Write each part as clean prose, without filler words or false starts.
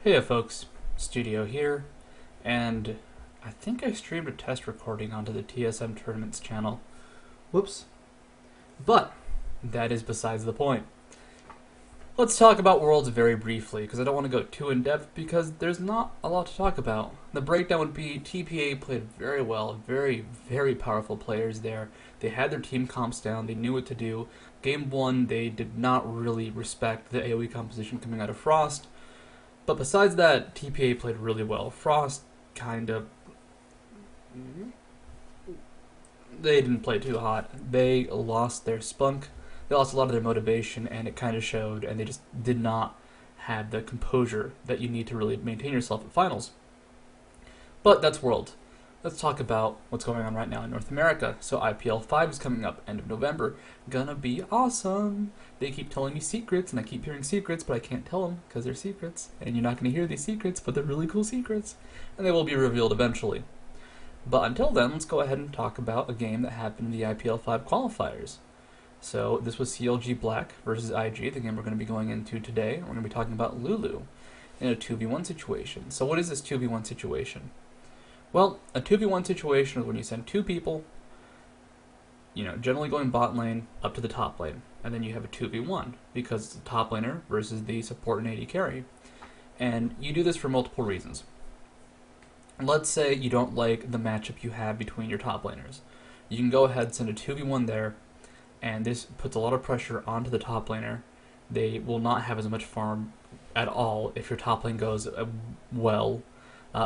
Hey folks, Studio here, and I think I streamed a test recording onto the TSM Tournaments channel. Whoops. But, that is besides the point. Let's talk about Worlds very briefly, because I don't want to go too in-depth, because there's not a lot to talk about. The breakdown would be TPA played very well, very powerful players there. They had their team comps down, they knew what to do. Game 1, they did not really respect the AoE composition coming out of Frost. But besides that, TPA played really well. Frost kind of... They didn't play too hot. They lost their spunk. They lost a lot of their motivation, and it kind of showed, and they just did not have the composure that you need to really maintain yourself at finals. But that's World. Let's talk about what's going on right now in North America. So IPL 5 is coming up end of November. Gonna be awesome. They keep telling me secrets, and I keep hearing secrets, but I can't tell them because they're secrets. And you're not going to hear these secrets, but they're really cool secrets. And they will be revealed eventually. But until then, let's go ahead and talk about a game that happened in the IPL 5 qualifiers. So this was CLG.Black versus IG, the game we're going to be going into today. We're going to be talking about Lulu in a 2v1 situation. So what is this 2v1 situation? Well, a 2v1 situation is when you send two people, generally going bot lane up to the top lane, and then you have a 2v1, because it's the top laner versus the support and AD carry. And you do this for multiple reasons. Let's say you don't like the matchup you have between your top laners. You can go ahead and send a 2v1 there, and this puts a lot of pressure onto the top laner. They will not have as much farm at all if your top lane goes well.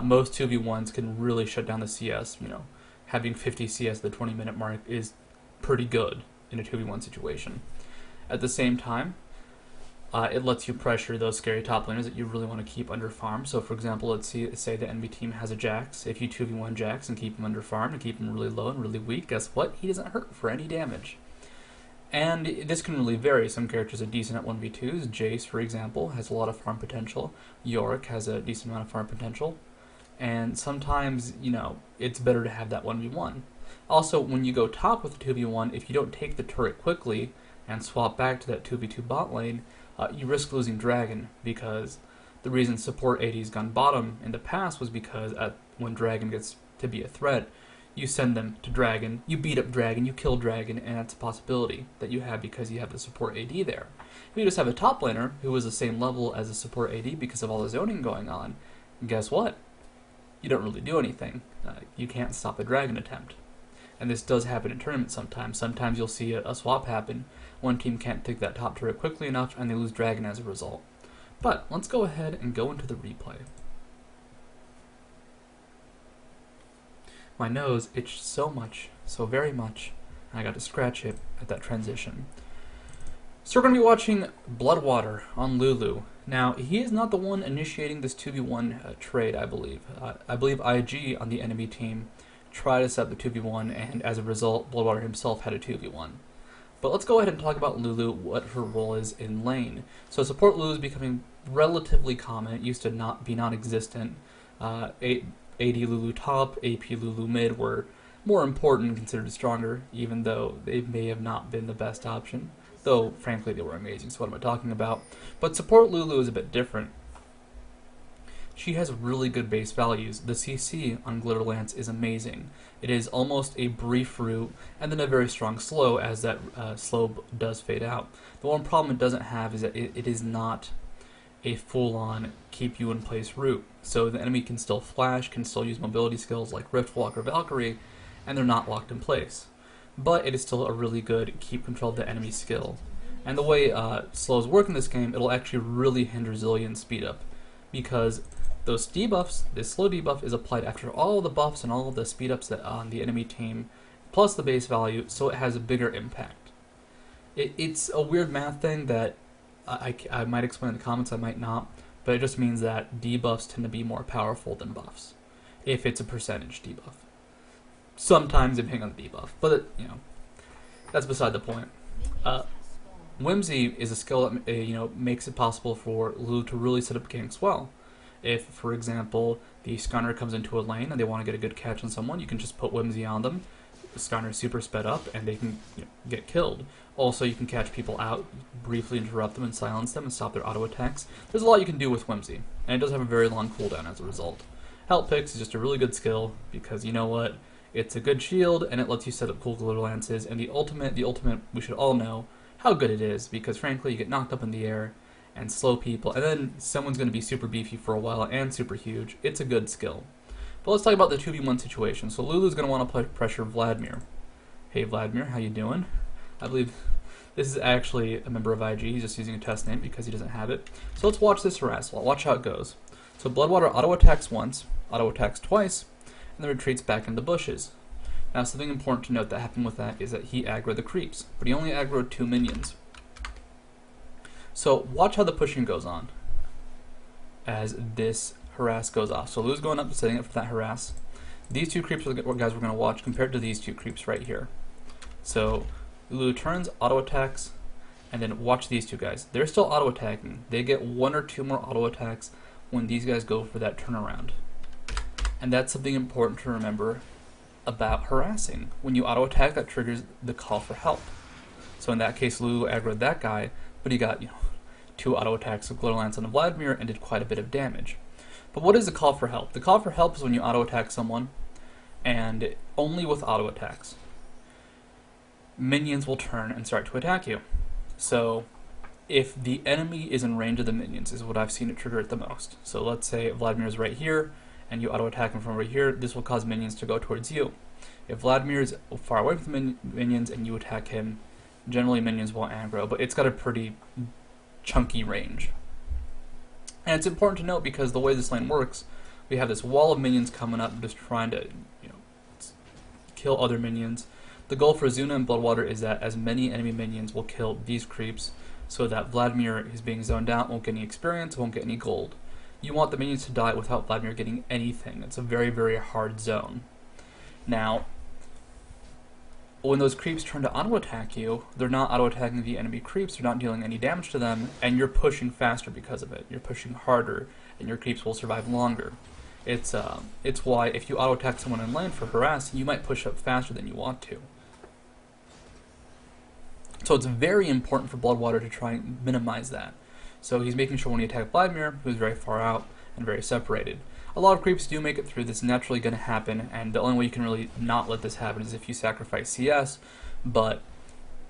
Most 2v1s can really shut down the CS. Having 50 CS at the 20-minute mark is pretty good in a 2v1 situation. At the same time, it lets you pressure those scary top laners that you really want to keep under farm. So for example, let's say the enemy team has a Jax. If you 2v1 Jax and keep him under farm and keep him really low and really weak, guess what? He doesn't hurt for any damage. And this can really vary. Some characters are decent at 1v2s. Jace, for example, has a lot of farm potential. Yorick has a decent amount of farm potential. And sometimes, it's better to have that 1v1. Also, when you go top with a 2v1, if you don't take the turret quickly and swap back to that 2v2 bot lane, you risk losing Dragon, because the reason support AD's gone bottom in the past was because when Dragon gets to be a threat, you send them to Dragon, you beat up Dragon, you kill Dragon, and that's a possibility that you have because you have the support AD there. If you just have a top laner who is the same level as a support AD because of all the zoning going on, guess what? You don't really do anything. You can't stop a Dragon attempt. And this does happen in tournaments sometimes. Sometimes you'll see a swap happen. One team can't take that top turret quickly enough, and they lose Dragon as a result. But let's go ahead and go into the replay. My nose itched so very much, and I got to scratch it at that transition. So we're going to be watching BLOODWATER on Lulu. Now, he is not the one initiating this 2v1 trade, I believe. I believe IG on the enemy team tried to set the 2v1, and as a result, BLOODWATER himself had a 2v1. But let's go ahead and talk about Lulu, what her role is in lane. So support Lulu is becoming relatively common. It used to not be non-existent. AD Lulu top, AP Lulu mid were more important and considered stronger, even though they may have not been the best option. Though, frankly, they were amazing, so what am I talking about? But support Lulu is a bit different. She has really good base values. The CC on Glitter Lance is amazing. It is almost a brief root, and then a very strong slow, as that slow does fade out. The one problem it doesn't have is that it is not a full-on keep-you-in-place root. So the enemy can still flash, can still use mobility skills like Riftwalk or Valkyrie, and they're not locked in place. But it is still a really good keep control of the enemy skill. And the way slows work in this game, it'll actually really hinder Zillion's speed up, because those debuffs, this slow debuff is applied after all the buffs and all of the speed ups that on the enemy team, plus the base value, so it has a bigger impact. It's a weird math thing that I might explain in the comments, I might not, but it just means that debuffs tend to be more powerful than buffs, if it's a percentage debuff. Sometimes depending on the debuff, but that's beside the point. Whimsy is a skill that makes it possible for Lulu to really set up ganks well. If, for example, the Scunner comes into a lane and they want to get a good catch on someone, you can just put Whimsy on them, Skarner super sped up, and they can get killed. Also, you can catch people out, briefly interrupt them and silence them and stop their auto attacks. There's a lot you can do with Whimsy, and it does have a very long cooldown as a result. Help Picks is just a really good skill, because you know what? It's a good shield, and it lets you set up cool glitter lances, and the ultimate, we should all know how good it is, because frankly, you get knocked up in the air, and slow people, and then someone's going to be super beefy for a while, and super huge. It's a good skill. But let's talk about the 2v1 situation. So Lulu's going to want to pressure Vladimir. Hey Vladimir, how you doing? I believe this is actually a member of IG. He's just using a test name because he doesn't have it. So let's watch this harass. Watch how it goes. So Bloodwater auto attacks once, auto attacks twice, and then retreats back in the bushes. Now something important to note that happened with that is that he aggroed the creeps, but he only aggroed 2 minions. So watch how the pushing goes on as this harass goes off. So Lulu's going up and setting up for that harass. These 2 creeps are the guys we're going to watch compared to these 2 creeps right here. So Lulu turns, auto attacks, and then watch these 2 guys. They're still auto attacking. They get 1 or 2 more auto attacks when these guys go for that turnaround. And that's something important to remember about harassing. When you auto attack, that triggers the call for help. So in that case, Lulu aggroed that guy, but he got 2 auto attacks of Glitter Lance on Vladimir and did quite a bit of damage. But what is the call for help? The call for help is when you auto attack someone, and only with auto attacks, minions will turn and start to attack you. So if the enemy is in range of the minions, is what I've seen it trigger it the most. So let's say Vladimir is right here, and you auto attack him from right here, this will cause minions to go towards you. If Vladimir is far away from the minions and you attack him, generally minions won't aggro, but it's got a pretty chunky range. And it's important to note because the way this lane works, we have this wall of minions coming up just trying to kill other minions. The goal for Zuna and Bloodwater is that as many enemy minions will kill these creeps so that Vladimir, who's being zoned out, won't get any experience, won't get any gold. You want the minions to die without Vladimir getting anything. It's a very, very hard zone. Now, when those creeps turn to auto-attack you, they're not auto-attacking the enemy creeps, they're not dealing any damage to them, and you're pushing faster because of it. You're pushing harder, and your creeps will survive longer. It's why if you auto-attack someone in lane for harass, you might push up faster than you want to. So it's very important for Bloodwater to try and minimize that. So he's making sure when he attacks Vladimir, who's very far out and very separated. A lot of creeps do make it through. This is naturally going to happen, and the only way you can really not let this happen is if you sacrifice CS. But,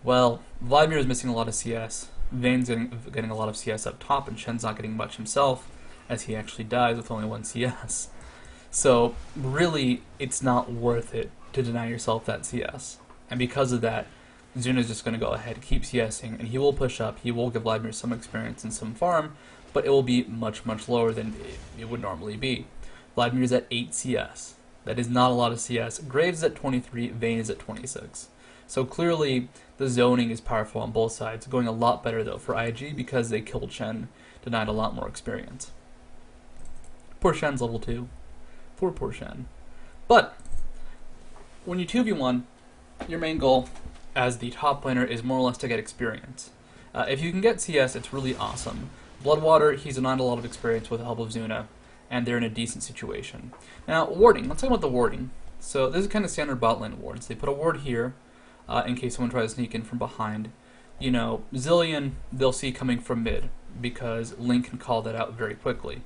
well, Vladimir is missing a lot of CS. Vayne's getting a lot of CS up top, and Shen's not getting much himself, as he actually dies with only 1 CS. So, really, it's not worth it to deny yourself that CS. And because of that, Zuna's just going to go ahead, keep CSing, and he will push up. He will give Vladimir some experience and some farm, but it will be much, much lower than it would normally be. Vladimir is at 8 CS. That is not a lot of CS. Graves is at 23, Vayne is at 26. So clearly, the zoning is powerful on both sides. Going a lot better, though, for IG because they killed Shen, denied a lot more experience. Poor Shen's level 2. Poor Shen. But, when you 2v1, your main goal as the top laner is more or less to get experience. If you can get CS, it's really awesome. Bloodwater, he's not a lot of experience with the help of Zuna, and they're in a decent situation. Now, warding. Let's talk about the warding. So this is kind of standard bot lane wards. They put a ward here in case someone tries to sneak in from behind. Zillion, they'll see coming from mid because Link can call that out very quickly.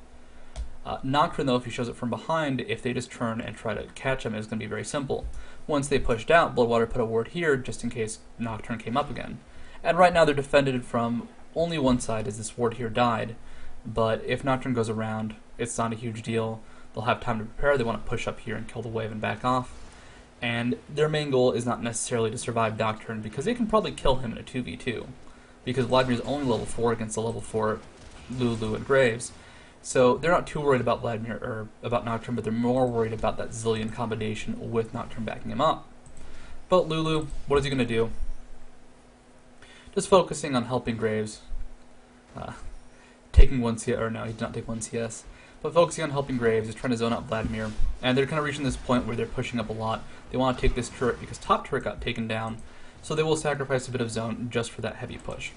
Nocturne, though, if he shows up from behind, if they just turn and try to catch him, it's going to be very simple. Once they pushed out, Bloodwater put a ward here just in case Nocturne came up again. And right now they're defended from only one side as this ward here died. But if Nocturne goes around, it's not a huge deal. They'll have time to prepare. They want to push up here and kill the wave and back off. And their main goal is not necessarily to survive Nocturne because they can probably kill him in a 2v2. Because Vladimir's only level 4 against the level 4 Lulu and Graves. So they're not too worried about Vladimir or about Nocturne, but they're more worried about that Zillion combination with Nocturne backing him up. But Lulu, what is he going to do? Just focusing on helping Graves. Taking 1 CS, or no, he did not take 1 CS. But focusing on helping Graves is trying to zone out Vladimir. And they're kind of reaching this point where they're pushing up a lot. They want to take this turret because top turret got taken down. So they will sacrifice a bit of zone just for that heavy push.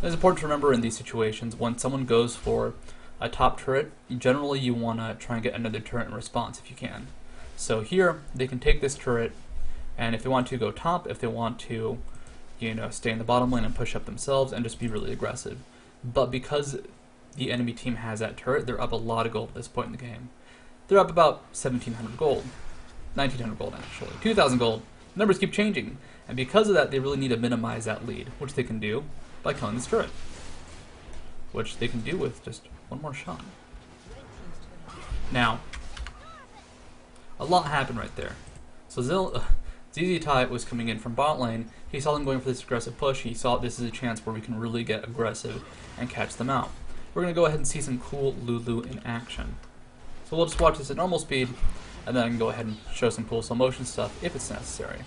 It's important to remember in these situations, when someone goes for a top turret, generally you want to try and get another turret in response if you can. So here, they can take this turret, And if they want to go top, if they want to, stay in the bottom lane and push up themselves and just be really aggressive. But because the enemy team has that turret, they're up a lot of gold at this point in the game. They're up about 1,700 gold. 1,900 gold, actually. 2,000 gold. Numbers keep changing. And because of that, they really need to minimize that lead, which they can do by killing this turret. Which they can do with just one more shot. Now, a lot happened right there. So ZZ Tai was coming in from bot lane. He saw them going for this aggressive push. He saw this is a chance where we can really get aggressive and catch them out. We're going to go ahead and see some cool Lulu in action. So we'll just watch this at normal speed, and then I can go ahead and show some cool slow motion stuff if it's necessary.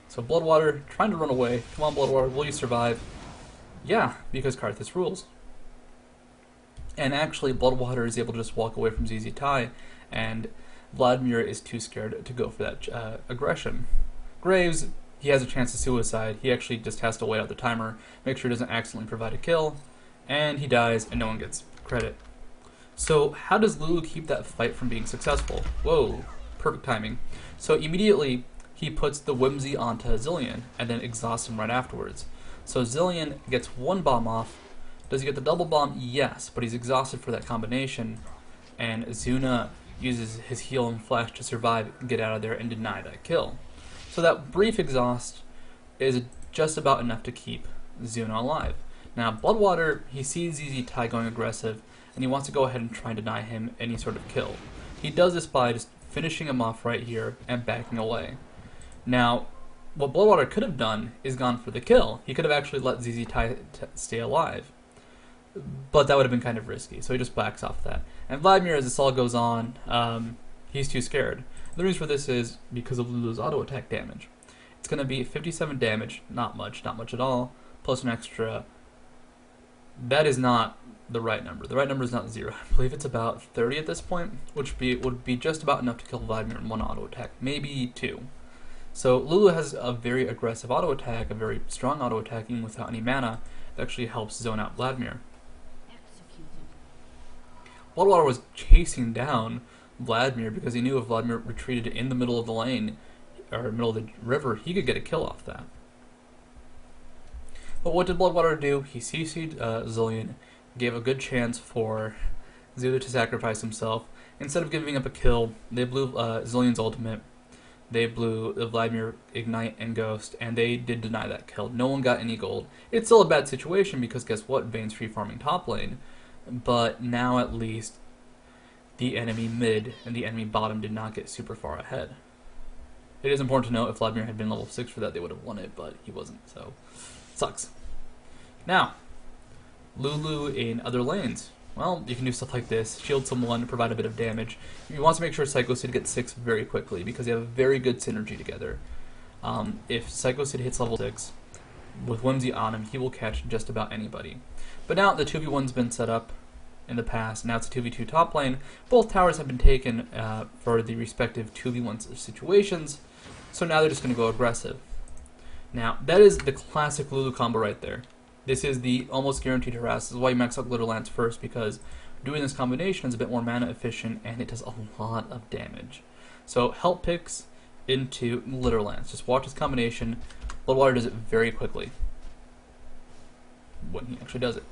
So BLOODWATER trying to run away. Come on, BLOODWATER, will you survive? Yeah, because Karthus rules. And actually, BLOODWATER is able to just walk away from ZZ Tai, and Vladimir is too scared to go for that aggression. Graves, he has a chance to suicide. He actually just has to wait out the timer, make sure he doesn't accidentally provide a kill, and he dies, and no one gets credit. So how does Lulu keep that fight from being successful? Whoa, perfect timing. So immediately, he puts the Whimsy onto Zilean, and then exhausts him right afterwards. So Zilean gets one bomb off. Does he get the double bomb? Yes, but he's exhausted for that combination, and Zuna uses his heal and flash to survive, get out of there, and deny that kill. So that brief exhaust is just about enough to keep Zuna alive. Now, BLOODWATER, he sees ZZ Tai going aggressive, and he wants to go ahead and try and deny him any sort of kill. He does this by just finishing him off right here and backing away. Now, what BLOODWATER could have done is gone for the kill. He could have actually let ZZ Tai stay alive. But that would have been kind of risky, so he just backs off that. And Vladimir, as this all goes on, he's too scared. The reason for this is because of Lulu's auto attack damage. It's going to be 57 damage, not much at all, plus an extra. That is not the right number. The right number is not 0. I believe it's about 30 at this point, which would be just about enough to kill Vladimir in one auto attack, maybe 2. So Lulu has a very aggressive auto attack, a very strong auto attack, even without any mana, that actually helps zone out Vladimir. BLOODWATER was chasing down Vladimir because he knew if Vladimir retreated in the middle of the lane, or middle of the river, he could get a kill off that. But what did BLOODWATER do? He CC'd Zilean, gave a good chance for Zulu to sacrifice himself. Instead of giving up a kill, they blew Zilean's ultimate, they blew the Vladimir Ignite and Ghost, and they did deny that kill. No one got any gold. It's still a bad situation because guess what? Vayne's free farming top lane. But now at least the enemy mid and the enemy bottom did not get super far ahead. It is important to note if Vladimir had been level 6 for that, they would have won it, but he wasn't, so sucks. Now, Lulu in other lanes. Well, you can do stuff like this, shield someone, provide a bit of damage. You want to make sure Psycho Sid gets 6 very quickly because they have a very good synergy together. If Psycho Sid hits level 6, with Whimsy on him, he will catch just about anybody. But now the 2v1's been set up in the past, now it's a 2v2 top lane. Both towers have been taken for the respective 2v1 situations, so now they're just going to go aggressive. Now, that is the classic Lulu combo right there. This is the almost guaranteed harass. This is why you max out Glitter Lance first, because doing this combination is a bit more mana efficient and it does a lot of damage. So help picks into Glitter Lance. Just watch this combination. BLOODWATER does it very quickly when he actually does it.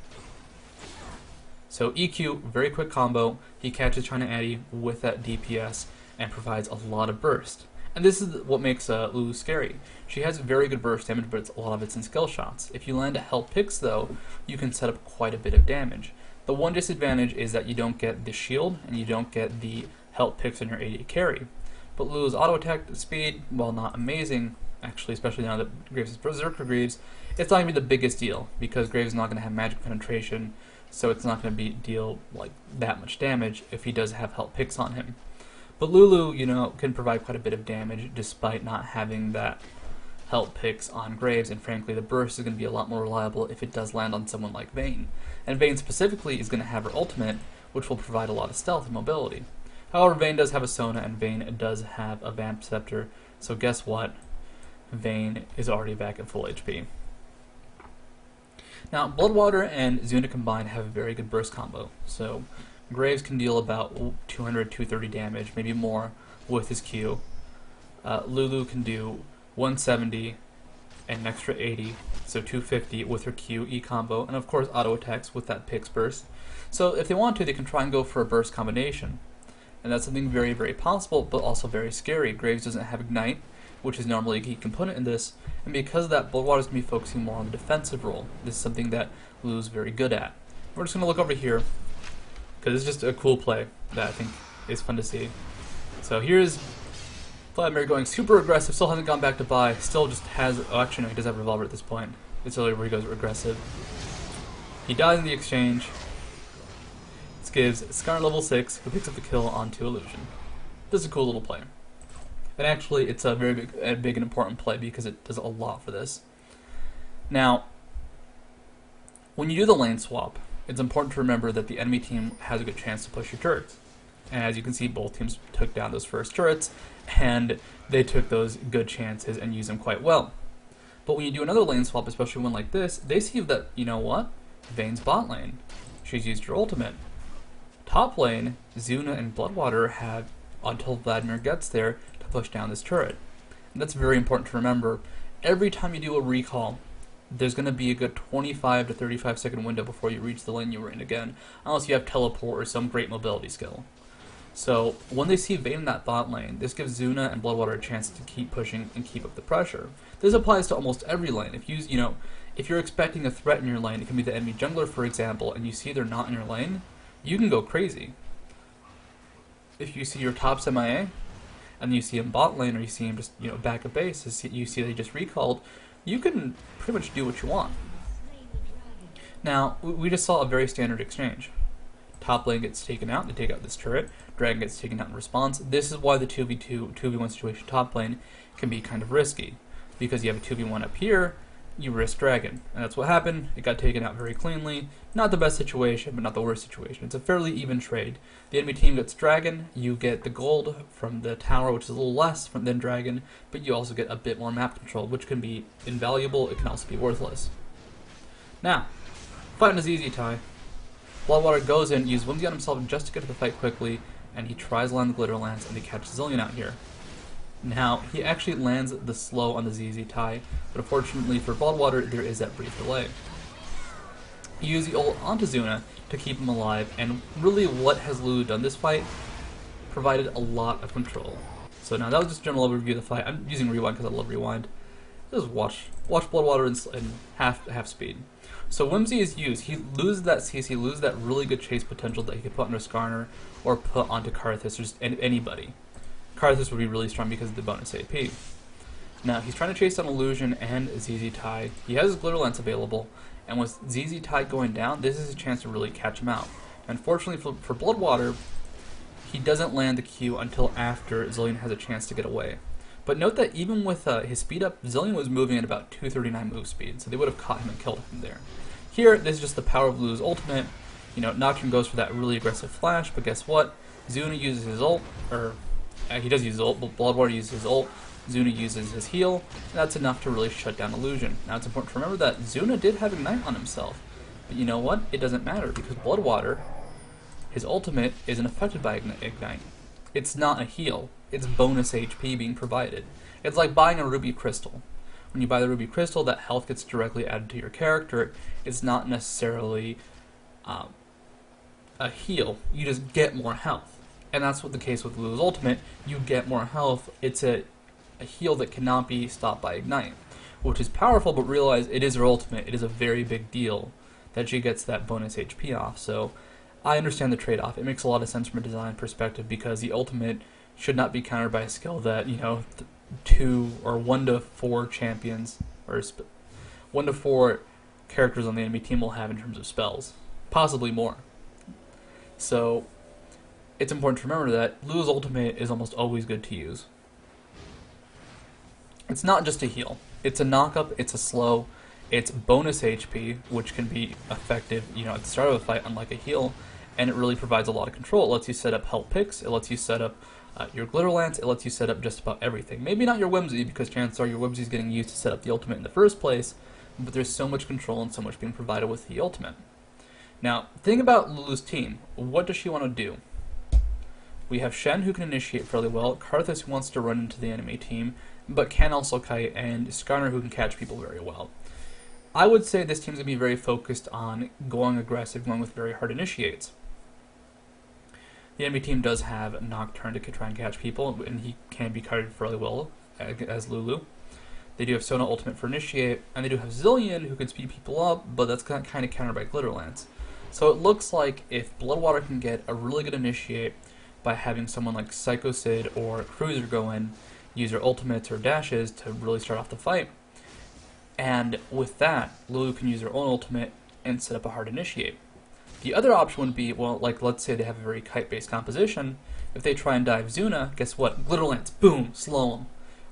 So EQ, very quick combo. He catches China Addy with that DPS and provides a lot of burst. And this is what makes Lulu scary. She has very good burst damage, but a lot of it's in skill shots. If you land a help picks though, you can set up quite a bit of damage. The one disadvantage is that you don't get the shield and you don't get the help picks on your AD carry. But Lulu's auto attack speed, while not amazing, actually, especially now that Graves is Berserker Greaves, it's not going to be the biggest deal because Graves is not going to have magic penetration, so it's not going to deal like that much damage if he does have help picks on him. But Lulu, can provide quite a bit of damage despite not having that help picks on Graves, and frankly, the burst is going to be a lot more reliable if it does land on someone like Vayne. And Vayne specifically is going to have her ultimate, which will provide a lot of stealth and mobility. However, Vayne does have a Sona, and Vayne does have a Vamp Scepter, so guess what? Vayne is already back at full HP. Now, BLOODWATER and Zuna combined have a very good burst combo, so Graves can deal about 200, 230 damage, maybe more, with his Q. Lulu can do 170 and an extra 80, so 250 with her Q, E combo, and of course auto attacks with that Pix burst. So if they want to, they can try and go for a burst combination. And that's something very, very possible, but also very scary. Graves doesn't have Ignite, which is normally a key component in this, and because of that, BLOODWATER is going to be focusing more on the defensive role. This is something that Lulu's very good at. We're just going to look over here, because it's just a cool play that I think is fun to see. So here's Vladimir going super aggressive, still hasn't gone back to buy, still just has, oh actually no, he does have a revolver at this point. It's earlier where he goes aggressive. He dies in the exchange. This gives Scar level 6, who picks up the kill onto Illusion. This is a cool little play. And actually, it's a very big and important play because it does a lot for this. Now, when you do the lane swap, it's important to remember that the enemy team has a good chance to push your turrets. And as you can see, both teams took down those first turrets, and they took those good chances and used them quite well. But when you do another lane swap, especially one like this, they see that, you know what? Vayne's bot lane. She's used her ultimate. Top lane, Zuna and BLOODWATER have until Vladimir gets there to push down this turret. And that's very important to remember. Every time you do a recall, there's going to be a good 25 to 35 second window before you reach the lane you were in again, unless you have teleport or some great mobility skill. So when they see Vayne in that bot lane, this gives Zuna and BLOODWATER a chance to keep pushing and keep up the pressure. This applies to almost every lane. If you're expecting a threat in your lane, it can be the enemy jungler, for example, and you see they're not in your lane, you can go crazy. If you see your top MIA, and you see him bot lane, or you see him just back at base, you see they just recalled, you can pretty much do what you want. Now, we just saw a very standard exchange. Top lane gets taken out, they take out this turret, Dragon gets taken out in response. This is why the 2v2, 2v1 situation top lane can be kind of risky, because you have a 2v1 up here, you risk Dragon. And that's what happened, it got taken out very cleanly. Not the best situation, but not the worst situation. It's a fairly even trade. The enemy team gets Dragon, you get the gold from the tower, which is a little less than Dragon, but you also get a bit more map control, which can be invaluable, it can also be worthless. Now, fighting a ZZ tie. BLOODWATER goes in, uses Whimsy on himself just to get to the fight quickly, and he tries to land the Glitter Lance, and he catches Zillion out here. Now, he actually lands the slow on the ZZ tie, but unfortunately for BLOODWATER, there is that brief delay. He uses the ult onto Zuna to keep him alive, and really what has Lulu done this fight? Provided a lot of control. So now that was just a general overview of the fight. I'm using Rewind because I love Rewind. Just watch BLOODWATER in half speed. So Whimsy is used. He loses that CC, loses that really good chase potential that he could put onto Skarner or put onto Karthus or just anybody. Karthus would be really strong because of the bonus AP. Now he's trying to chase down Illusion and ZZ Tie. He has his Glitter Lance available, and with ZZ Tie going down, this is a chance to really catch him out. Unfortunately for BLOODWATER, he doesn't land the Q until after Zillion has a chance to get away. But note that even with his speed up, Zillion was moving at about 239 move speed, so they would have caught him and killed him there. Here, this is just the power of Lulu's ultimate. Nocturne goes for that really aggressive flash, but guess what? Zuna uses his ult, or he does use his ult, but BLOODWATER uses his ult, Zuna uses his heal, and that's enough to really shut down Illusion. Now it's important to remember that Zuna did have Ignite on himself, but you know what? It doesn't matter, because BLOODWATER, his ultimate, isn't affected by Ignite. It's not a heal, it's bonus HP being provided. It's like buying a Ruby Crystal. When you buy the Ruby Crystal, that health gets directly added to your character. It's not necessarily a heal, you just get more health. And that's what the case with Lulu's ultimate, you get more health. It's a heal that cannot be stopped by Ignite, which is powerful, but realize it is her ultimate. It is a very big deal that she gets that bonus HP off. So I understand the trade-off. It makes a lot of sense from a design perspective because the ultimate should not be countered by a skill that, 2 or 1 to 4 champions, or 1 to 4 characters on the enemy team will have in terms of spells. Possibly more. So it's important to remember that Lulu's ultimate is almost always good to use. It's not just a heal. It's a knock-up, it's a slow, it's bonus HP, which can be effective, at the start of a fight, unlike a heal, and it really provides a lot of control. It lets you set up health picks, it lets you set up your Glitter Lance, it lets you set up just about everything. Maybe not your Whimsy, because chances are your Whimsy is getting used to set up the ultimate in the first place, but there's so much control and so much being provided with the ultimate. Now, think about Lulu's team. What does she want to do? We have Shen, who can initiate fairly well, Karthus, who wants to run into the enemy team, but can also kite, and Skarner, who can catch people very well. I would say this team's going to be very focused on going aggressive, going with very hard initiates. The enemy team does have Nocturne to try and catch people, and he can be kited fairly well as Lulu. They do have Sona Ultimate for Initiate, and they do have Zillion, who can speed people up, but that's kind of countered by Glitter Lance. So it looks like if Bloodwater can get a really good Initiate by having someone like Psycho Sid or Cruiser go in, use their ultimates or dashes to really start off the fight, and with that, Lulu can use her own ultimate and set up a hard Initiate. The other option would be, well, like let's say they have a very kite-based composition. If they try and dive Zuna, guess what? Glitter Lance, boom, slow him.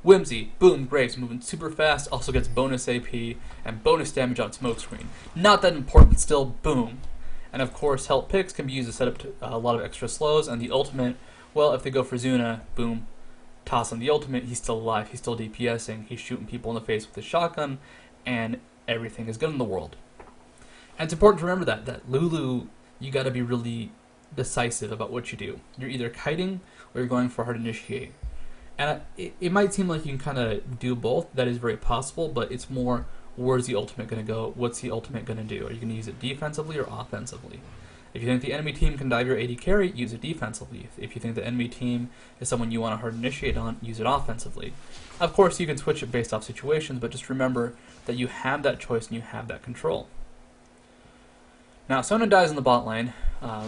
Whimsy, boom, Graves, moving super fast, also gets bonus AP and bonus damage on Smokescreen. Not that important, still, boom. And of course, Help Picks can be used to set up a lot of extra slows, and the ultimate, well, if they go for Zuna, boom, toss on the ultimate, he's still alive, he's still DPSing, he's shooting people in the face with his shotgun, and everything is good in the world. And it's important to remember that Lulu, you gotta be really decisive about what you do. You're either kiting or you're going for a hard initiate. And it might seem like you can kind of do both. That is very possible, but it's more, where's the ultimate going to go? What's the ultimate going to do? Are you going to use it defensively or offensively? If you think the enemy team can dive your AD carry, use it defensively. If you think the enemy team is someone you want to hard initiate on, use it offensively. Of course, you can switch it based off situations, but just remember that you have that choice and you have that control. Now, Sona dies in the bot lane.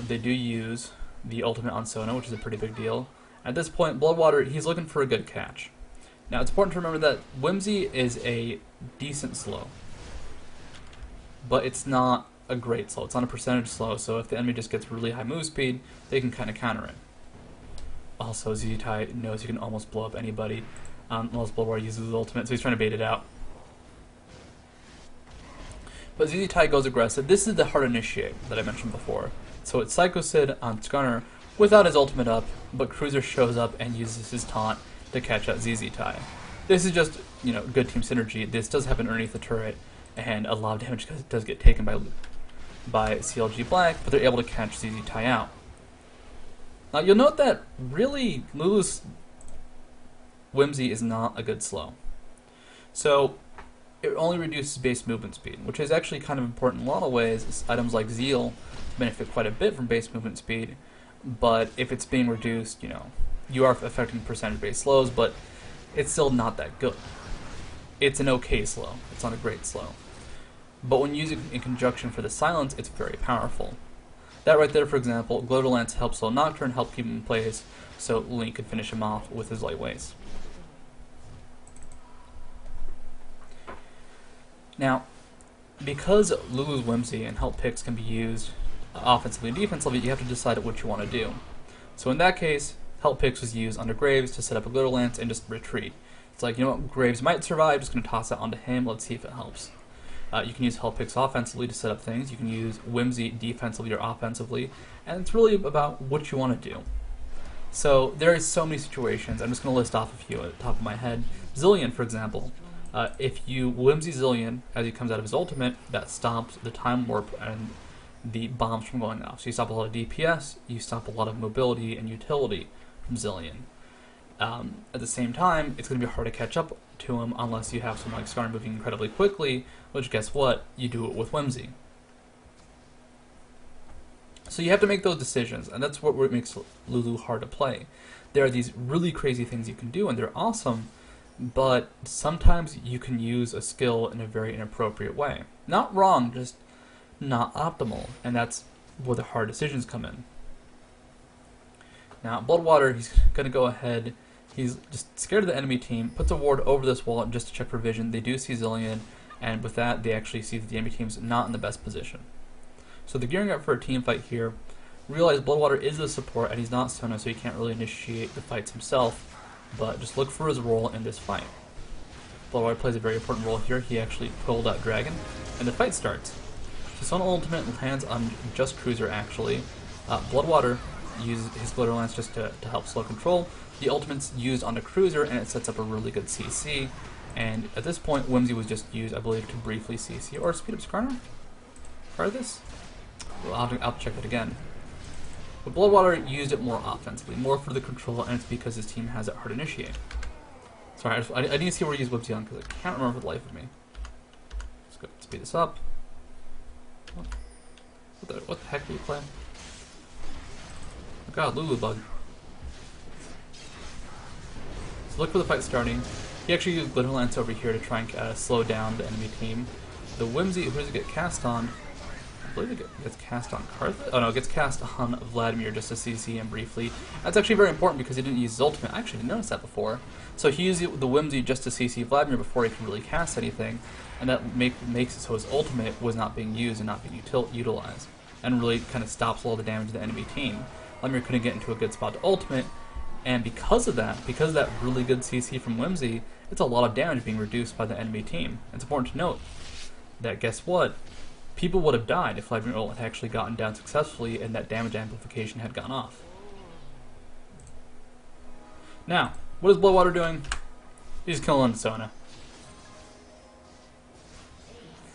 They do use the ultimate on Sona, which is a pretty big deal. At this point, Bloodwater, he's looking for a good catch. Now, it's important to remember that Whimsy is a decent slow, but it's not a great slow. It's not a percentage slow, so if the enemy just gets really high move speed, they can kind of counter it. Also, ZZ-Tai knows he can almost blow up anybody unless Bloodwater uses his ultimate, so he's trying to bait it out. But ZZ-Tai goes aggressive. This is the hard initiate that I mentioned before. So it's Psycho Sid on Skarner without his ultimate up, but Cruiser shows up and uses his taunt to catch out ZZ-Tai. This is just, good team synergy. This does happen underneath the turret, and a lot of damage does get taken by CLG.Black, but they're able to catch ZZ-Tai out. Now you'll note that really Lulu's Whimsy is not a good slow. So it only reduces base movement speed, which is actually kind of important in a lot of ways. Items like Zeal benefit quite a bit from base movement speed, but if it's being reduced, you are affecting percentage-based slows, but it's still not that good. It's an okay slow. It's not a great slow. But when used in conjunction for the silence, it's very powerful. That right there, for example, Glitter Lance helps slow Nocturne, help keep him in place, so Link could finish him off with his light waste. Now, because Lulu's Whimsy and Help Picks can be used offensively and defensively, you have to decide what you want to do. So in that case, Help Picks was used under Graves to set up a Glitter Lance and just retreat. It's like, Graves might survive, just going to toss it onto him, let's see if it helps. You can use Help Picks offensively to set up things, you can use Whimsy defensively or offensively, and it's really about what you want to do. So there are so many situations, I'm just going to list off a few at the top of my head. Zillion, for example. If you Whimsy Zillion as he comes out of his ultimate, that stops the time warp and the bombs from going off. So you stop a lot of DPS, you stop a lot of mobility and utility from Zillion. At the same time, it's going to be hard to catch up to him unless you have someone like Skarner moving incredibly quickly, which guess what? You do it with Whimsy. So you have to make those decisions, and that's what makes Lulu hard to play. There are these really crazy things you can do, and they're awesome, but sometimes you can use a skill in a very inappropriate way. Not wrong, just not optimal, and that's where the hard decisions come in. Now, Bloodwater, he's going to go ahead, he's just scared of the enemy team, puts a ward over this wall just to check for vision. They do see Zillion, and with that, they actually see that the enemy team's not in the best position. So they're gearing up for a team fight here. Realize Bloodwater is a support, and he's not Sona, so he can't really initiate the fights himself, but just look for his role in this fight. Bloodwater plays a very important role here. He actually pulled out Dragon, and the fight starts. So Sona ultimate lands on just Cruiser, actually. Bloodwater uses his Glitter Lance just to help slow control. The ultimate's used on the Cruiser, and it sets up a really good CC. And at this point, Whimsy was just used, I believe, to briefly CC or speed up Skarner. Part of this? Well, I'll check that again. But BLOODWATER used it more offensively, more for the control, and it's because his team has it hard initiate. Sorry, I need to see where he used Whipsy on, because I can't remember for the life of me. Let's go speed this up. What the heck do you play? Oh god, Lulu bug. So look for the fight starting. He actually used Glitter Lance over here to try and slow down the enemy team. The Whimsy, who does it get cast on? I believe it gets cast on Karthus? Oh no, it gets cast on Vladimir just to CC him briefly. That's actually very important because he didn't use his ultimate. I actually didn't notice that before. So he used the Whimsy just to CC Vladimir before he could really cast anything, and that makes it so his ultimate was not being used and not being utilized, and really kind of stops all the damage of the enemy team. Vladimir couldn't get into a good spot to ultimate, and because of that really good CC from Whimsy, it's a lot of damage being reduced by the enemy team. It's important to note that, guess what? People would have died if Vladimir ult had actually gotten down successfully and that damage amplification had gone off. Now, what is BLOODWATER doing? He's killing Sona.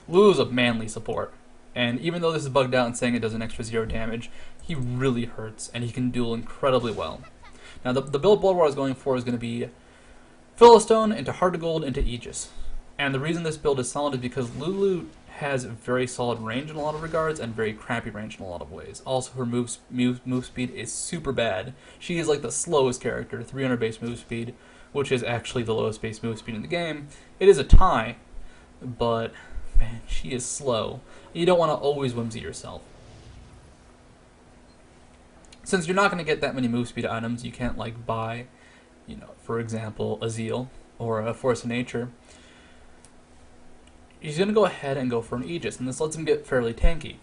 Lulu's a manly support, and even though this is bugged out and saying it does an extra 0 damage, he really hurts, and he can duel incredibly well. Now, the build BLOODWATER is going for is going to be Philistone into Heart of Gold into Aegis. And the reason this build is solid is because Lulu has very solid range in a lot of regards and very crappy range in a lot of ways. Also, her move speed is super bad. She is like the slowest character, 300 base move speed, which is actually the lowest base move speed in the game. It is a tie, but man, she is slow. You don't want to always Whimsy yourself. Since you're not going to get that many move speed items, you can't like buy, you know, for example, a Zeal or a Force of Nature. He's going to go ahead and go for an Aegis, and this lets him get fairly tanky.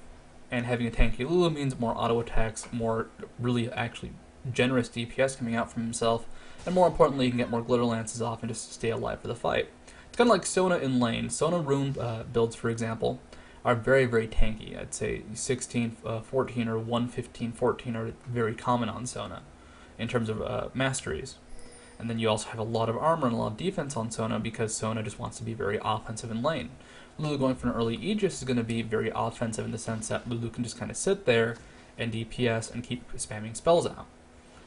And having a tanky Lulu means more auto attacks, more really actually generous DPS coming out from himself, and more importantly, he can get more Glitter Lances off and just stay alive for the fight. It's kind of like Sona in lane. Sona rune builds, for example, are very, very tanky. I'd say 16, 14, or 115, 14 are very common on Sona in terms of masteries. And then you also have a lot of armor and a lot of defense on Sona because Sona just wants to be very offensive in lane. Lulu going for an early Aegis is going to be very offensive in the sense that Lulu can just kind of sit there and DPS and keep spamming spells out.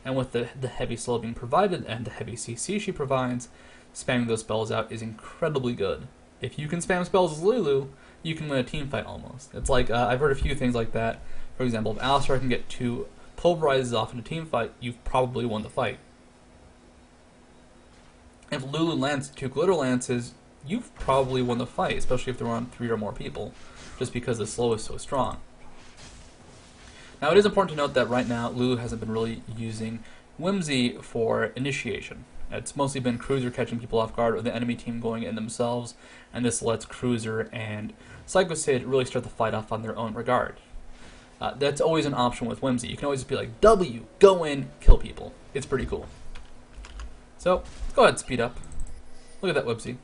And with the heavy slow being provided and the heavy CC she provides, spamming those spells out is incredibly good. If you can spam spells as Lulu, you can win a team fight almost. It's like, I've heard a few things like that. For example, if Alistar can get 2 pulverizes off in a team fight, you've probably won the fight. If Lulu lands 2 Glitter Lances, you've probably won the fight, especially if they're on 3 or more people, just because the slow is so strong. Now, it is important to note that right now, Lulu hasn't been really using Whimsy for initiation. It's mostly been Cruiser catching people off guard or the enemy team going in themselves, and this lets Cruiser and Psycho Sid really start the fight off on their own regard. That's always an option with Whimsy. You can always just be like, W, go in, kill people. It's pretty cool. So, go ahead, speed up. Look at that Whimsy.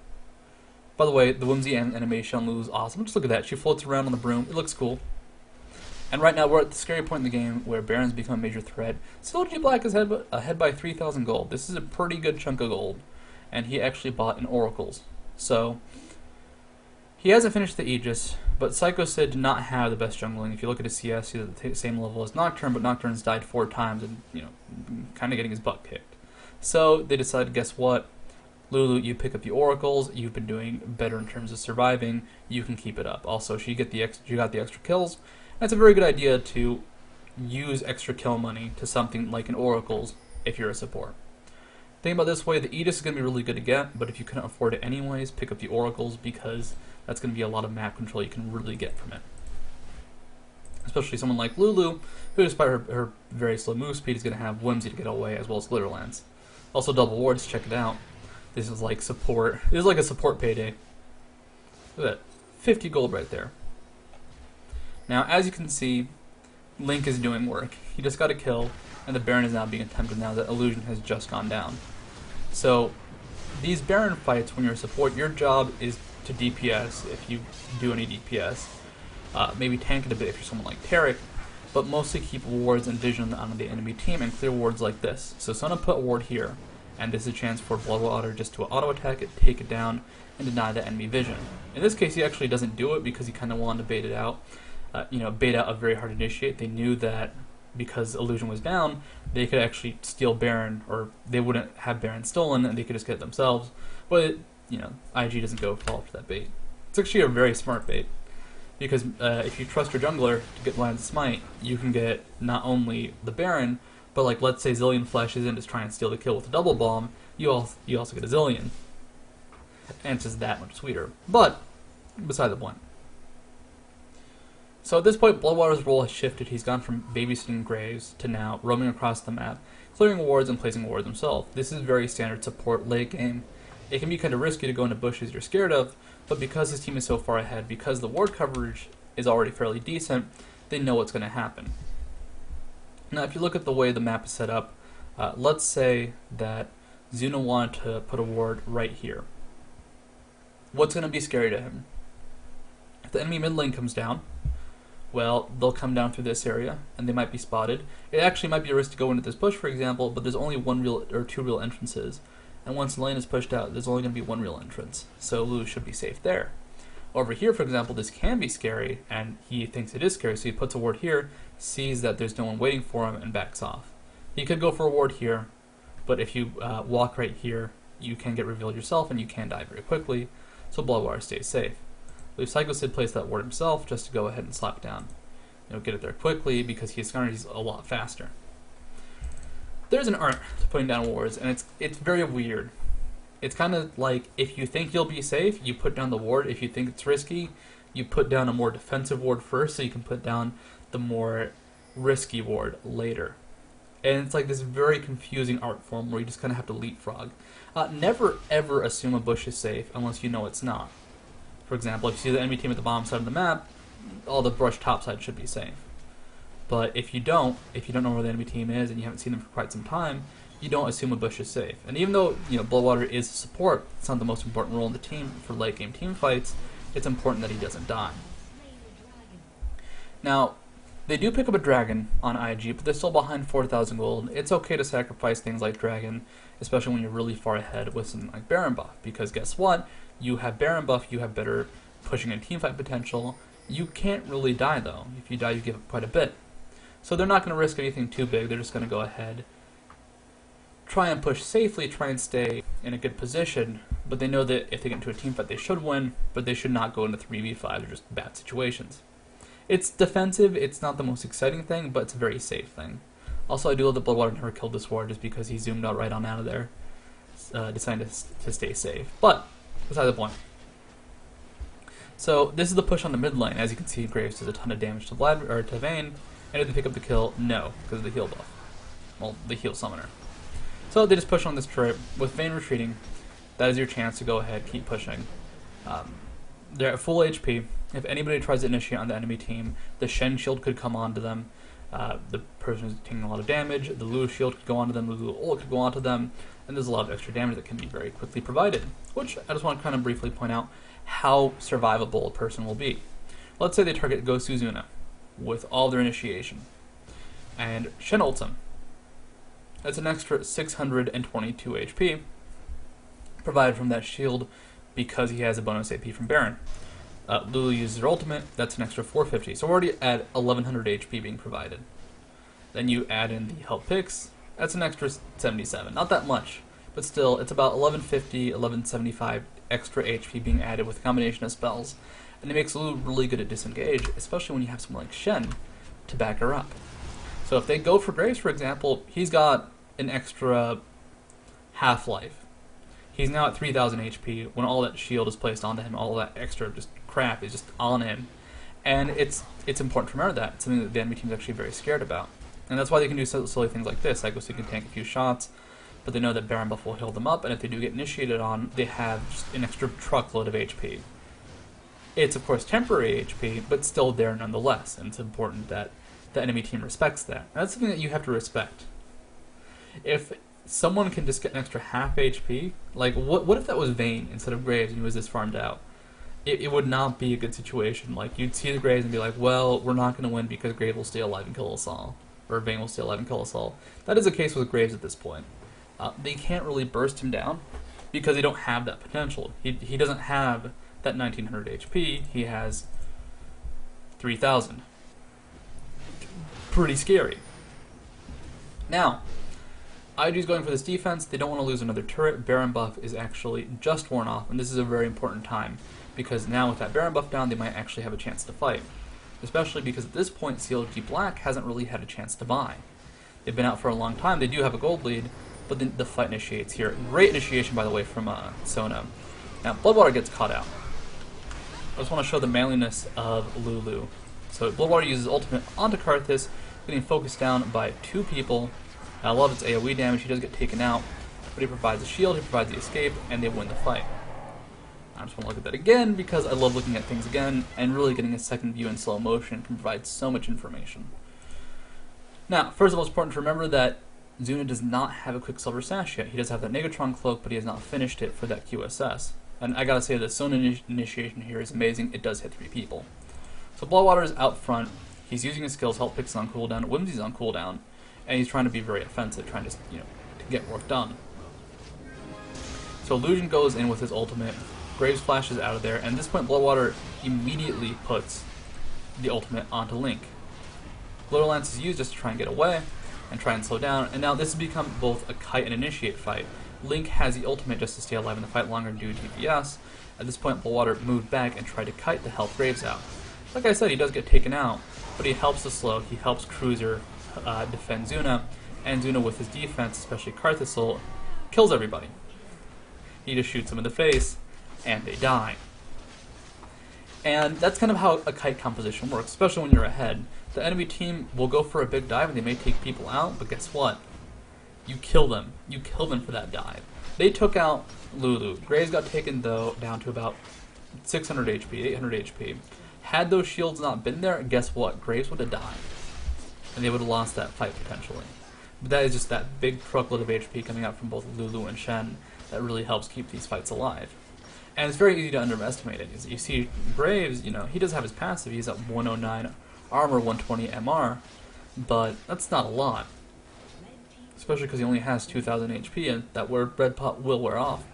By the way, the Whimsy animation on Lulu is awesome. Just look at that. She floats around on the broom. It looks cool. And right now, we're at the scary point in the game where Barons become a major threat. CLG.Black is ahead by 3,000 gold. This is a pretty good chunk of gold. And he actually bought an Oracles. So, he hasn't finished the Aegis, but Psycho Sid did not have the best jungling. If you look at his CS, he's at the same level as Nocturne, but Nocturne's died 4 times and, you know, kind of getting his butt kicked. So, they decided, guess what? Lulu, you pick up the Oracles, you've been doing better in terms of surviving, you can keep it up. Also, she got the extra kills, and it's a very good idea to use extra kill money to something like an Oracles if you're a support. Think about it this way, the Aegis is going to be really good to get, but if you couldn't afford it anyways, pick up the Oracles because that's going to be a lot of map control you can really get from it. Especially someone like Lulu, who despite her very slow move speed is going to have Whimsy to get away as well as Glitter Lance. Also double wards, check it out. This is like support. This is like a support payday. Look at that. 50 gold right there. Now, as you can see, Link is doing work. He just got a kill, and the Baron is now being attempted now that Illusion has just gone down. So, these Baron fights, when you're a support, your job is to DPS, if you do any DPS. Maybe tank it a bit if you're someone like Tarek, but mostly keep wards and vision on the enemy team and clear wards like this. So Sona put a ward here, and this is a chance for BLOODWATER just to auto attack it, take it down, and deny the enemy vision. In this case, he actually doesn't do it because he kind of wanted to bait it out. Bait out a very hard initiate. They knew that because Illusion was down, they could actually steal Baron, or they wouldn't have Baron stolen, and they could just get it themselves. But, you know, IG doesn't fall for that bait. It's actually a very smart bait, because if you trust your jungler to get Blind Smite, you can get not only the Baron, but like let's say Zillion flashes in to try and steal the kill with a double bomb, you also get a Zillion. And it's just that much sweeter. But, beside the point. So at this point, Bloodwater's role has shifted. He's gone from babysitting Graves to now roaming across the map, clearing wards and placing wards himself. This is very standard support late game. It can be kind of risky to go into bushes you're scared of, but because his team is so far ahead, because the ward coverage is already fairly decent, they know what's going to happen. Now, if you look at the way the map is set up, let's say that Zuna wanted to put a ward right here. What's going to be scary to him? If the enemy mid lane comes down, well, they'll come down through this area, and they might be spotted. It actually might be a risk to go into this bush, for example, but there's only one real or two real entrances. And once the lane is pushed out, there's only going to be one real entrance, so Lulu should be safe there. Over here, for example, this can be scary, and he thinks it is scary, so he puts a ward here, sees that there's no one waiting for him, and backs off. He could go for a ward here, but if you walk right here, you can get revealed yourself, and you can die very quickly, so Bloodwater stays safe. But if Psychosid placed that ward himself, just to go ahead and slap down, get it there quickly, because he's a lot faster. There's an art to putting down wards, and it's very weird. It's kind of like, if you think you'll be safe, you put down the ward. If you think it's risky, you put down a more defensive ward first, so you can put down the more risky ward later. And it's like this very confusing art form where you just kind of have to leapfrog. Never ever assume a bush is safe unless you know it's not. For example, if you see the enemy team at the bottom side of the map, all the brush topside should be safe. But if you don't know where the enemy team is and you haven't seen them for quite some time, you don't assume a bush is safe. And even though Bloodwater is support, it's not the most important role in the team for late game team fights, it's important that he doesn't die. Now, they do pick up a dragon on IG, but they're still behind 4,000 gold. It's okay to sacrifice things like dragon, especially when you're really far ahead with something like Baron buff, because guess what? You have Baron buff, you have better pushing and teamfight potential. You can't really die though. If you die, you give up quite a bit. So they're not going to risk anything too big, they're just going to go ahead, try and push safely, try and stay in a good position, but they know that if they get into a team fight they should win, but they should not go into 3v5, they're just bad situations. It's defensive, it's not the most exciting thing, but it's a very safe thing. Also, I do love that Bloodwater never killed this ward just because he zoomed out right on out of there, deciding to stay safe. But, beside the point. So, this is the push on the mid lane. As you can see, Graves does a ton of damage to Vayne. And did they pick up the kill? No, because of the heal buff. Well, the heal summoner. So they just push on this turret. With Vayne retreating, that is your chance to go ahead, keep pushing. They're at full HP. If anybody tries to initiate on the enemy team, the Shen shield could come onto them. The person who's taking a lot of damage, the Lulu shield could go onto them, the Lulu ult could go onto them, and there's a lot of extra damage that can be very quickly provided. Which, I just want to kind of briefly point out how survivable a person will be. Let's say they target Ghost Zuna with all their initiation, and Shen ults him. That's an extra 622 HP provided from that shield because he has a bonus AP from Baron. Lulu uses her ultimate, that's an extra 450, so we're already at 1100 HP being provided. Then you add in the help picks, that's an extra 77, not that much, but still, it's about 1150, 1175 extra HP being added with a combination of spells. And it makes Lulu really good at disengage, especially when you have someone like Shen to back her up. So if they go for Graves, for example, he's got an extra half-life. He's now at 3000 HP when all that shield is placed onto him, all that extra just crap is just on him. And it's important to remember that. It's something that the enemy team is actually very scared about. And that's why they can do silly things like this. Psycho can tank a few shots, but they know that Baron buff will heal them up, and if they do get initiated on, they have just an extra truckload of HP. It's, of course, temporary HP, but still there nonetheless, and it's important that the enemy team respects that. And that's something that you have to respect. If someone can just get an extra half HP, like, what if that was Vayne instead of Graves and he was this farmed out? It would not be a good situation. Like, you'd see the Graves and be like, well, we're not going to win because Graves will stay alive and kill us all. Or Vayne will stay alive and kill us all. That is the case with Graves at this point. They can't really burst him down because they don't have that potential. He doesn't have that 1900 HP, he has 3000. Pretty scary. Now, IG's going for this defense. They don't want to lose another turret. Baron buff is actually just worn off, and this is a very important time, because now with that Baron buff down, they might actually have a chance to fight. Especially because at this point, CLG.Black hasn't really had a chance to buy. They've been out for a long time. They do have a gold lead, but then the fight initiates here. Great initiation, by the way, from Sona. Now, BLOODWATER gets caught out. I just want to show the manliness of Lulu. So BLOODWATER uses ultimate onto Karthus, getting focused down by 2 people. I love its AoE damage. He does get taken out, but he provides a shield, he provides the escape, and they win the fight. I just want to look at that again because I love looking at things again, and really getting a second view in slow motion can provide so much information. Now, first of all, it's important to remember that Zuna does not have a Quicksilver Sash yet. He does have that Negatron Cloak, but he has not finished it for that QSS. And I gotta say, the Sona initiation here is amazing. It does hit 3 people. So BLOODWATER is out front. He's using his skills. Help Picks on cooldown. Whimsy's on cooldown. And he's trying to be very offensive, trying to, to get work done. So Illusion goes in with his ultimate. Graves flashes out of there, and at this point BLOODWATER immediately puts the ultimate onto Link. Glitter Lance is used just to try and get away and try and slow down, and now this has become both a kite and initiate fight. Link has the ultimate just to stay alive in the fight longer and do DPS. At this point, BLOODWATER moved back and tried to kite to help Graves out. Like I said, he does get taken out, but he helps the slow, he helps Cruiser defend Zuna, and Zuna with his defense, especially Karthus, kills everybody. He just shoots them in the face, and they die. And that's kind of how a kite composition works, especially when you're ahead. The enemy team will go for a big dive and they may take people out, but guess what? You kill them. You kill them for that dive. They took out Lulu. Graves got taken, though, down to about 600 HP, 800 HP. Had those shields not been there, guess what? Graves would have died. And they would have lost that fight potentially. But that is just that big truckload of HP coming out from both Lulu and Shen that really helps keep these fights alive. And it's very easy to underestimate it. You see Graves, he does have his passive. He's at 109 armor, 120 MR, but that's not a lot. Especially because he only has 2,000 HP, and that red pot will wear off.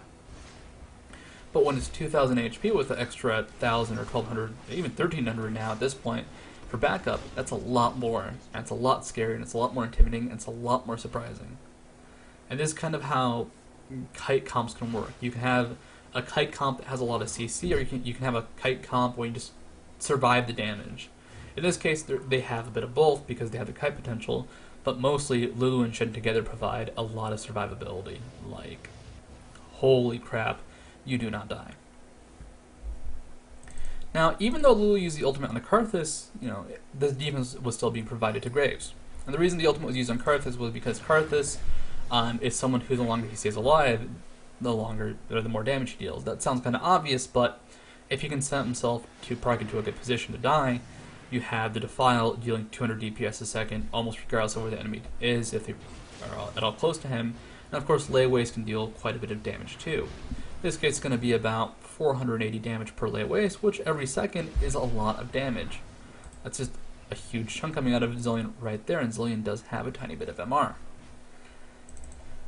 But when it's 2,000 HP with an extra 1,000 or 1,200, even 1,300 now at this point, for backup, that's a lot more. And it's a lot scarier, and it's a lot more intimidating, and it's a lot more surprising. And this is kind of how kite comps can work. You can have a kite comp that has a lot of CC, or you can have a kite comp where you just survive the damage. In this case, they have a bit of both because they have the kite potential, but mostly Lulu and Shen together provide a lot of survivability. Like, holy crap, you do not die. Now, even though Lulu used the ultimate on the Karthus, the defense was still being provided to Graves. And the reason the ultimate was used on Karthus was because Karthus is someone who, the longer he stays alive, the more damage he deals. That sounds kind of obvious, but if he can set himself to proc into a good position to die, you have the Defile dealing 200 DPS a second, almost regardless of where the enemy is, if they are at all close to him. And of course, layaways can deal quite a bit of damage too. In this case, it's going to be about 480 damage per layaways, which every second is a lot of damage. That's just a huge chunk coming out of Zilean right there, and Zilean does have a tiny bit of MR.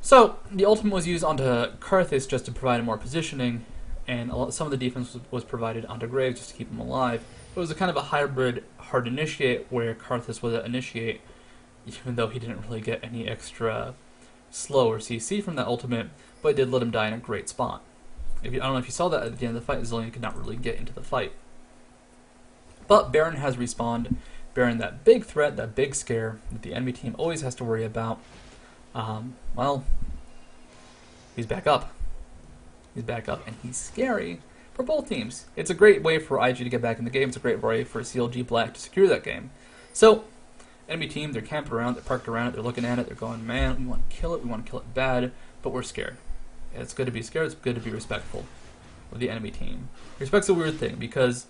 So, the ultimate was used onto Karthus just to provide more positioning, and some of the defense was provided onto Graves just to keep him alive. It was a kind of a hybrid hard initiate where Karthus was an initiate, even though he didn't really get any extra slow or CC from that ultimate, but it did let him die in a great spot. I don't know if you saw that at the end of the fight, Zilean could not really get into the fight. But Baron has respawned. Baron, that big threat, that big scare that the enemy team always has to worry about, well, he's back up. He's back up, and he's scary for both teams. It's a great way for IG to get back in the game. It's a great way for CLG.Black to secure that game. So, enemy team, they're camped around, they're parked around it, they're looking at it, they're going, man, we want to kill it bad, but we're scared. And it's good to be scared, it's good to be respectful of the enemy team. Respect's a weird thing, because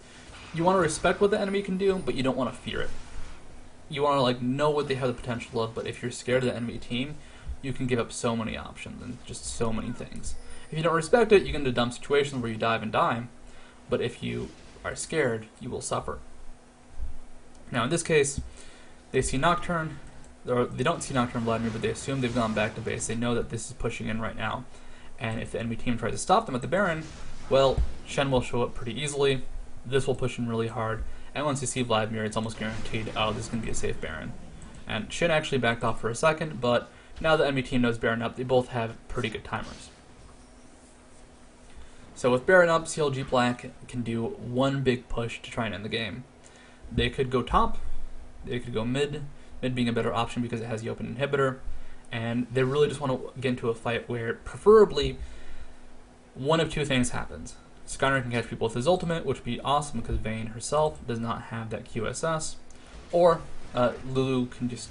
you want to respect what the enemy can do, but you don't want to fear it. You want to know what they have the potential of, but if you're scared of the enemy team, you can give up so many options and just so many things. If you don't respect it, you get into dumb situations where you dive and die, but if you are scared, you will suffer. Now in this case, they see Nocturne, or they don't see Nocturne Vladimir, but they assume they've gone back to base. They know that this is pushing in right now, and if the enemy team tries to stop them at the Baron, well, Shen will show up pretty easily, this will push in really hard, and once you see Vladimir, it's almost guaranteed, oh, this is going to be a safe Baron. And Shin actually backed off for a second, but now the enemy team knows Baron up, they both have pretty good timers. So with Baron up, CLG.Black can do one big push to try and end the game. They could go top, they could go mid being a better option because it has the open inhibitor, and they really just want to get into a fight where preferably one of two things happens. Skyner can catch people with his ultimate, which would be awesome because Vayne herself does not have that QSS, or Lulu can just,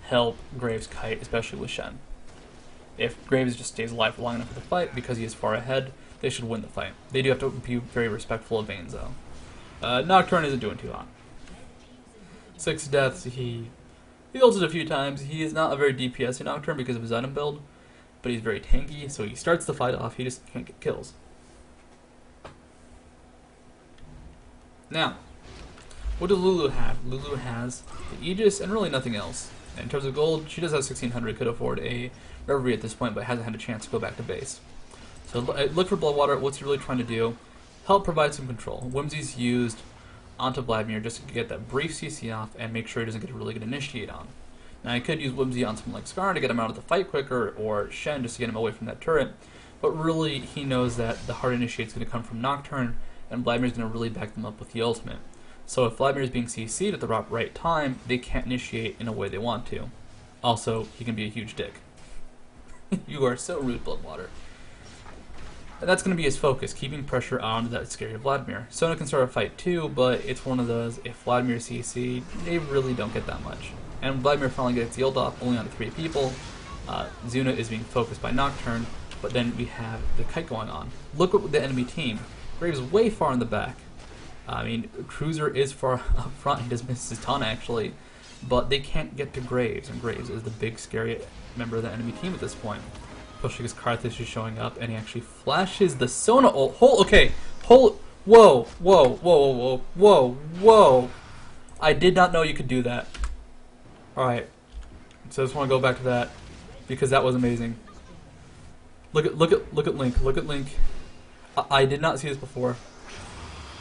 help Graves kite, especially with Shen. If Graves just stays alive for long enough for the fight, because he is far ahead, they should win the fight. They do have to be very respectful of Vayne, though. Nocturne isn't doing too hot. 6 deaths, he ulted a few times. He is not a very DPS in Nocturne because of his item build, but he's very tanky, so he starts the fight off, he just can't get kills. Now, what does Lulu have? Lulu has the Aegis and really nothing else. In terms of gold, she does have 1600, could afford a Reverie at this point, but hasn't had a chance to go back to base. So look for Bloodwater. What's he really trying to do? Help provide some control. Whimsy's used onto Vladimir just to get that brief CC off and make sure he doesn't get a really good initiate on. Now I could use Whimsy on someone like Scar to get him out of the fight quicker, or Shen just to get him away from that turret, but really he knows that the hard initiate is going to come from Nocturne, and Vladimir's going to really back them up with the ultimate. So if Vladimir is being CC'd at the right time, they can't initiate in a way they want to. Also, he can be a huge dick. You are so rude, Bloodwater. And that's going to be his focus, keeping pressure on that scary Vladimir. Sona can start a fight too, but it's one of those, if Vladimir CC, they really don't get that much. And Vladimir finally gets the ult off, only on 3 people. Zuna is being focused by Nocturne, but then we have the kite going on. Look at the enemy team. Graves is way far in the back. I mean, Cruiser is far up front, he does miss his ton actually, but they can't get to Graves, and Graves is the big scary member of the enemy team at this point. Especially because Karthus is showing up, and he actually flashes the Sona ult. Whoa. I did not know you could do that. Alright, so I just want to go back to that, because that was amazing. Look at Link. I did not see this before.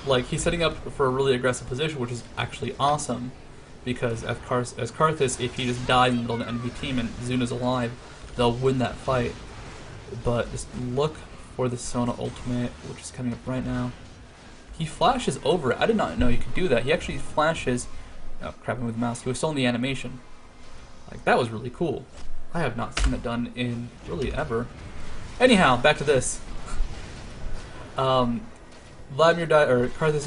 Like, he's setting up for a really aggressive position, which is actually awesome, because as Karthus, if he just died in the middle of the enemy team and Zuna's alive, they'll win that fight. But just look for the Sona ultimate, which is coming up right now. He flashes over it. I did not know you could do that. He actually flashes... Oh, crap, I'm with the mouse. He was still in the animation. Like, that was really cool. I have not seen that done in really ever. Anyhow, back to this. Karthus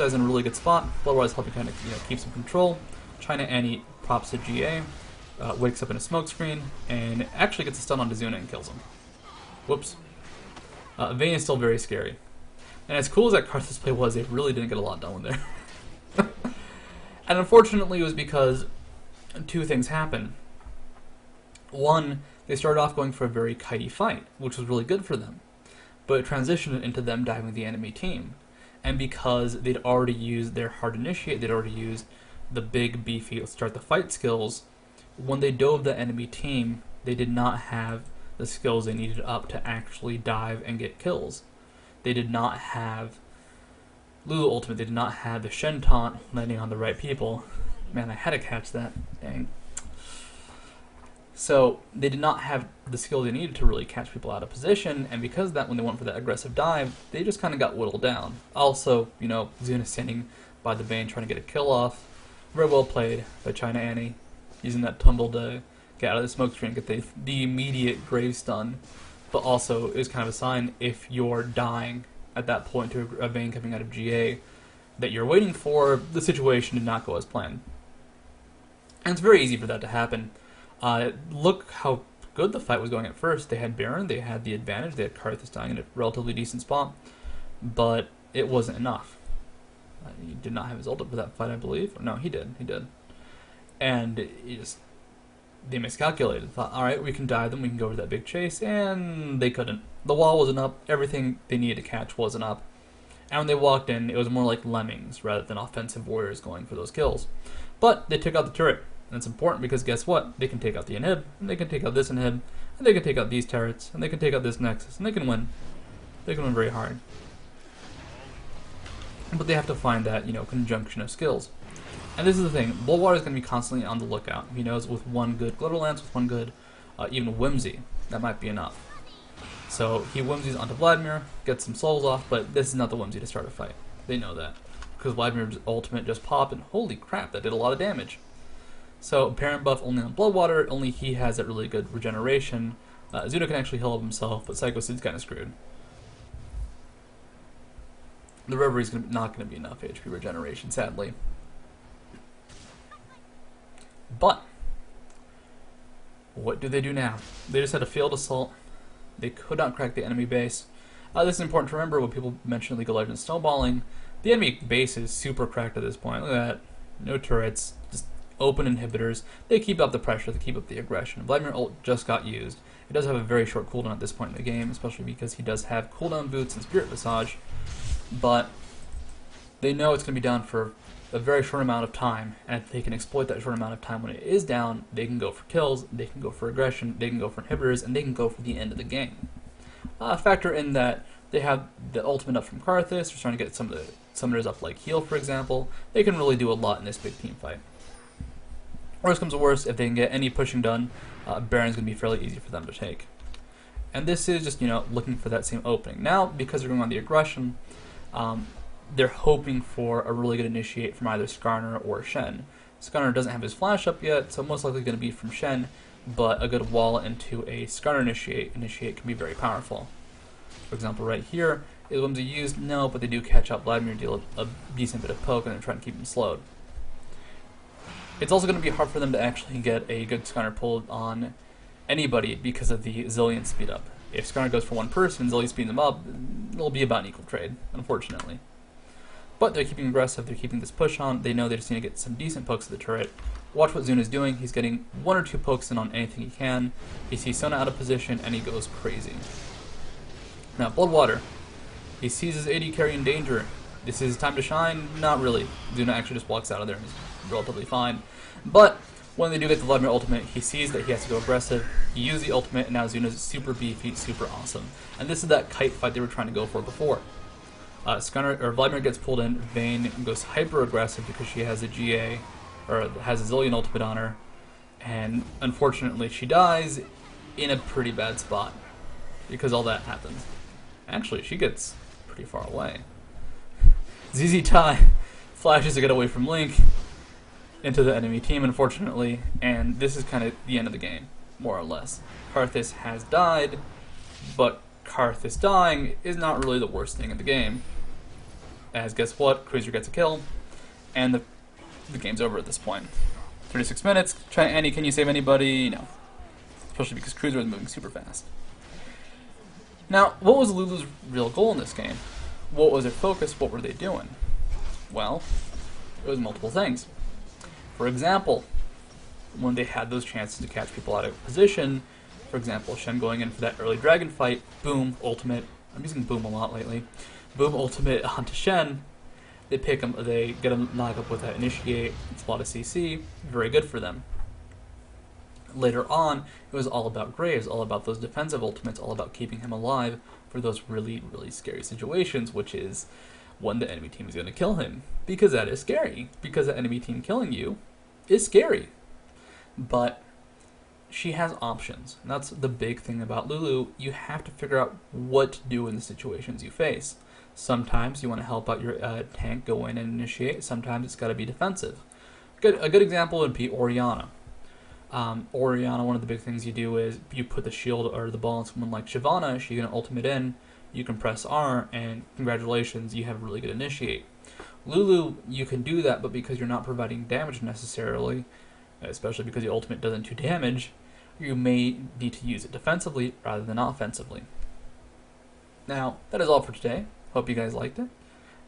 is in a really good spot. Bloodwater is helping kind of keep some control. China Annie props to GA, wakes up in a smoke screen, and actually gets a stun onto Zuna and kills him. Whoops. Vayne is still very scary. And as cool as that Karthus play was, it really didn't get a lot done with there. And unfortunately it was because 2 things happened. One, they started off going for a very kitey fight, which was really good for them. But it transitioned into them diving the enemy team. And because they'd already used their hard initiate, they'd already used the big beefy start the fight skills, when they dove the enemy team, they did not have the skills they needed up to actually dive and get kills. They did not have Lulu ultimate, they did not have the Shen taunt landing on the right people. Man, I had to catch that, dang. So they did not have the skill they needed to really catch people out of position, and because of that, when they went for that aggressive dive, they just kind of got whittled down. Also, Zuna standing by the Vayne trying to get a kill off. Very well played by China Annie, using that tumble to get out of the smoke screen and get the immediate grave stun. But also, it was kind of a sign if you're dying at that point to a Vayne coming out of GA that you're waiting for, the situation did not go as planned. And it's very easy for that to happen. Look how good the fight was going at first. They had Baron, they had the advantage, they had Karthus dying in a relatively decent spot, but it wasn't enough. He did not have his ult up for that fight, I believe. No, he did. And they miscalculated. Thought, alright, we can dive them, we can go over that big chase, and they couldn't. The wall wasn't up, everything they needed to catch wasn't up. And when they walked in, it was more like lemmings rather than offensive warriors going for those kills. But they took out the turret. And it's important because guess what? They can take out the inhib, and they can take out this inhib, and they can take out these turrets, and they can take out this nexus, and they can win. They can win very hard. But they have to find that, conjunction of skills. And this is the thing, BLOODWATER is going to be constantly on the lookout. He knows with one good Glitter Lance, with one good even Whimsy, that might be enough. So he Whimsies onto Vladimir, gets some souls off, but this is not the Whimsy to start a fight. They know that. Because Vladimir's ultimate just popped, and holy crap, that did a lot of damage. So parent buff only on BLOODWATER, only he has that really good regeneration. Zuno can actually heal up himself, but Psycho Sid's kind of screwed. The Reverie's not going to be enough HP regeneration, sadly. But what do they do now? They just had a failed assault. They could not crack the enemy base. This is important to remember when people mention League of Legends snowballing. The enemy base is super cracked at this point. Look at that. No turrets, just open inhibitors. They keep up the pressure, they keep up the aggression. Vladimir ult just got used. It does have a very short cooldown at this point in the game, especially because he does have cooldown boots and Spirit Visage. But they know it's going to be down for a very short amount of time, and if they can exploit that short amount of time when it is down, they can go for kills, they can go for aggression, they can go for inhibitors, and they can go for the end of the game. Factor in that they have the ultimate up from Karthus, they're trying to get some of the summoners up like Heal, for example. They can really do a lot in this big team fight. Worst comes to worst, if they can get any pushing done, Baron's going to be fairly easy for them to take. And this is just, looking for that same opening. Now, because they're going on the aggression, they're hoping for a really good initiate from either Skarner or Shen. Skarner doesn't have his flash up yet, so most likely going to be from Shen, but a good wall into a Skarner initiate can be very powerful. For example, right here, is Whimsy used? No, but they do catch up. Vladimir deal a decent bit of poke, and they're trying to keep him slowed. It's also going to be hard for them to actually get a good Skarner pulled on anybody because of the Zillion speed up. If Skarner goes for one person, Zillion speeds them up, it'll be about an equal trade, unfortunately. But they're keeping aggressive, they're keeping this push on, they know they just need to get some decent pokes at the turret. Watch what Zuna's doing, he's getting 1 or 2 pokes in on anything he can. He sees Sona out of position, and he goes crazy. Now, BLOODWATER. He sees his AD carry in danger. This is time to shine? Not really. Zuna actually just walks out of there and is relatively fine. But when they do get the Vladimir ultimate, he sees that he has to go aggressive. He used the ultimate, and now Zuna's super beefy, super awesome. And this is that kite fight they were trying to go for before. Vladimir gets pulled in, Vayne goes hyper aggressive because she has a GA, or has a Zillion ultimate on her, and unfortunately she dies in a pretty bad spot because all that happens. Actually, she gets pretty far away. ZZ Tai flashes to get away from Link into the enemy team, unfortunately, and this is kind of the end of the game, more or less. Karthus has died, but Karthus dying is not really the worst thing in the game. As guess what? Cruiser gets a kill, and the game's over at this point. 36 minutes. Try Annie, can you save anybody? No. Especially because Cruiser is moving super fast. Now, what was Lulu's real goal in this game? What was their focus? What were they doing? Well, it was multiple things. For example, when they had those chances to catch people out of position, for example, Shen going in for that early dragon fight, boom, ultimate. I'm using boom a lot lately. Boom, ultimate onto Shen. They pick him, they get him knock up with that initiate. It's a lot of CC, very good for them. Later on, it was all about Graves, all about those defensive ultimates, all about keeping him alive for those really, really scary situations, which is when the enemy team is going to kill him. Because that is scary. Because the enemy team killing you is scary. But she has options. And that's the big thing about Lulu. You have to figure out what to do in the situations you face. Sometimes you want to help out your tank go in and initiate. Sometimes it's got to be defensive. A good example would be Orianna. Orianna, one of the big things you do is you put the shield or the ball on someone like Shyvana. She can ultimate in, you can press R, and congratulations, you have a really good initiate. Lulu, you can do that, but because you're not providing damage necessarily, especially because the ultimate doesn't do damage, you may need to use it defensively rather than offensively. Now, that is all for today. Hope you guys liked it,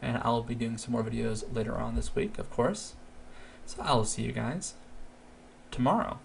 and I'll be doing some more videos later on this week, of course. So I'll see you guys tomorrow.